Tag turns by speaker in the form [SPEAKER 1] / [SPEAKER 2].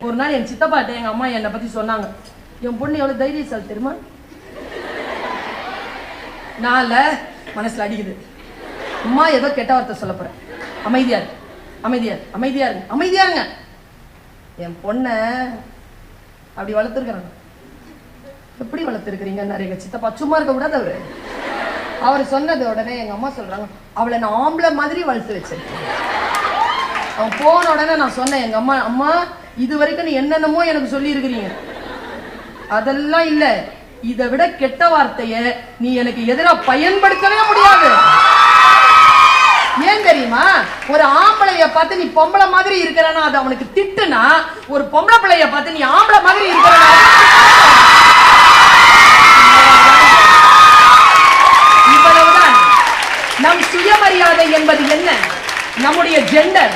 [SPEAKER 1] ஒரு நாள் என் சித்தப்பாட்ட எங்க அம்மா என்னை பத்தி சொன்னாங்க. என் பொண்ணு எவ்வளவு தைரியசாலி தெரியுமா? நான் மனசுல அடிக்குது. அம்மா ஏதோ கெட்ட வார்த்தை சொல்ல போறேன். அமைதியா இரு, அமைதியா இரு, அமைதியா இருங்க, அமைதியா இருங்க. என் பொண்ண அப்படி வளர்த்துருக்கிறாங்க. எப்படி வளர்த்துருக்கிறீங்கன்னு எங்க சித்தப்பா. சும்மா இருக்க கூடாது அவரு. அவர் சொன்னது உடனே எங்க அம்மா சொல்றாங்க, அவளை நான் ஆம்பளை மாதிரி வளர்த்து வச்சிருக்கேன். அவன் போன உடனே நான் சொன்னேன் எங்க அம்மா, அம்மா இது வரைக்கும் நீ என்னென்னமோ எனக்கு சொல்லி இருக்கிறீங்க, அதெல்லாம் இல்ல, இதை விட கெட்ட வார்த்தைய நீ எனக்கு எதிராக பயன்படுத்தவே முடியாது. ஏன் தெரியுமா? ஒரு ஆம்பளைய பார்த்து நீ பொம்பளை மாதிரி இருக்கிறனா அது அவனுக்கு திட்டுனா, ஒரு பொம்பளை பிள்ளைய பார்த்து நீ ஆம்பளை மாதிரி இருக்கிறனா இவ்வளவுதான். நம் சுயமரியாதை என்பது என்ன? நம்முடைய ஜெண்டர்,